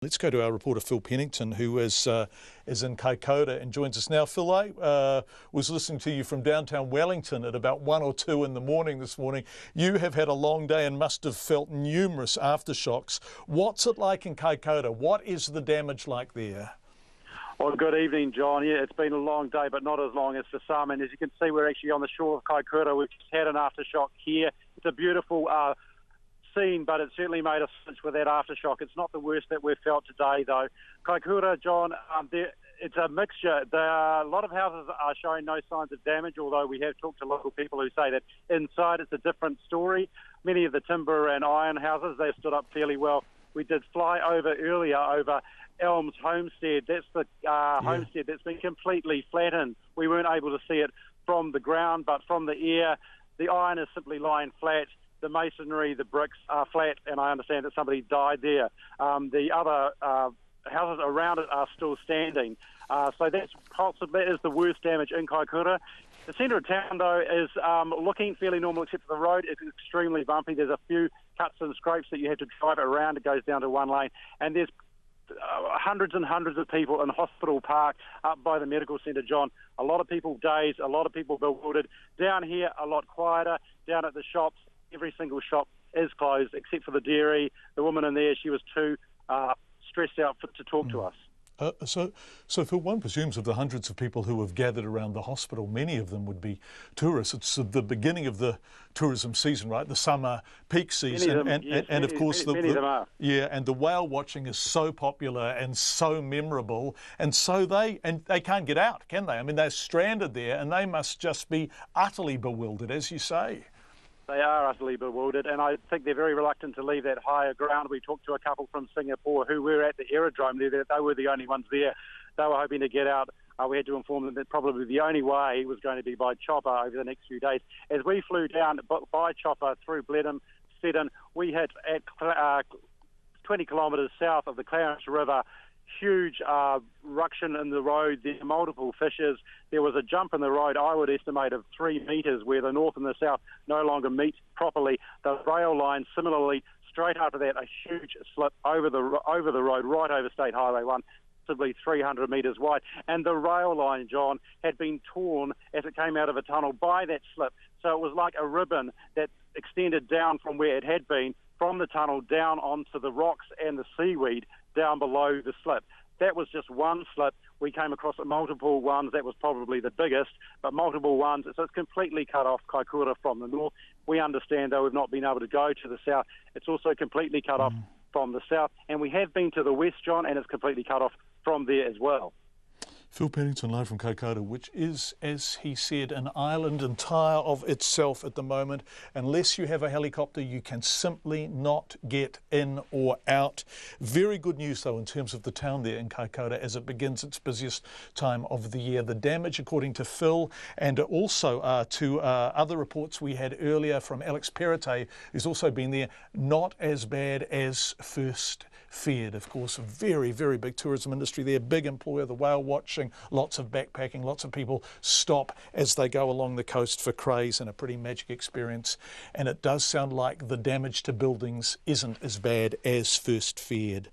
Let's go to our reporter Phil Pennington, who is in Kaikoura and joins us now. Phil, I was listening to you from downtown Wellington at about 1 or 2 in the morning this morning. You have had a long day and must have felt numerous aftershocks. What's it like in Kaikoura? What is the damage like there? Well, good evening, John. Yeah, it's been a long day, but not as long as for some. And as you can see, we're actually on the shore of Kaikoura. We've just had an aftershock here. It's a beautiful scene, but it certainly made us flinch with that aftershock. It's not the worst that we've felt today, though. Kaikoura, John, it's a mixture. A lot of houses are showing no signs of damage, although we have talked to local people who say that inside it's a different story. Many of the timber and iron houses, they've stood up fairly well. We did fly over earlier over Elms Homestead. That's the homestead that's been completely flattened. We weren't able to see it from the ground, but from the air, the iron is simply lying flat. The masonry, the bricks are flat, and I understand that somebody died there. The other houses around it are still standing. So that is the worst damage in Kaikoura. The centre of town, though, is looking fairly normal, except for the road. It's extremely bumpy. There's a few cuts and scrapes that you have to drive around. It goes down to one lane. And there's hundreds and hundreds of people in Hospital Park up by the medical centre, John. A lot of people dazed, a lot of people bewildered. Down here, a lot quieter. Down at the shops, every single shop is closed except for the dairy. The woman in there, she was too stressed out to talk to us. So Phil, one presumes of the hundreds of people who have gathered around the hospital, many of them would be tourists. It's the beginning of the tourism season, right? The summer peak season, and of course many of them are. Yeah, and the whale watching is so popular and so memorable, and so they can't get out, can they? I mean, they're stranded there, and they must just be utterly bewildered, as you say. They are utterly bewildered, and I think they're very reluctant to leave that higher ground. We talked to a couple from Singapore who were at the aerodrome there. They were the only ones there. They were hoping to get out. We had to inform them that probably the only way was going to be by chopper over the next few days. As we flew down by chopper through Blenheim, Seddon, we had at 20 kilometres south of the Clarence River, huge ruction in the road. There were multiple fissures. There was a jump in the road, I would estimate, of 3 metres, where the north and the south no longer meet properly. The rail line, similarly, straight after that, a huge slip over the road, right over State Highway 1, possibly 300 metres wide. And the rail line, John, had been torn as it came out of a tunnel by that slip. So it was like a ribbon that extended down from where it had been, from the tunnel down onto the rocks and the seaweed down below the slip. That was just one slip. We came across multiple ones. That was probably the biggest, but multiple ones. So it's completely cut off Kaikoura from the north. We understand, though, we've not been able to go to the south. It's also completely cut off from the south. And we have been to the west, John, and it's completely cut off from there as well. Phil Pennington live from Kaikoura, which is, as he said, an island entire of itself at the moment. Unless you have a helicopter, you can simply not get in or out. Very good news, though, in terms of the town there in Kaikoura as it begins its busiest time of the year. The damage, according to Phil, and also to other reports we had earlier from Alex Perrottet, who's also been there, not as bad as first feared. Of course, a very, very big tourism industry there, big employer, the whale watching, lots of backpacking, lots of people stop as they go along the coast for crays, and a pretty magic experience. And it does sound like the damage to buildings isn't as bad as first feared.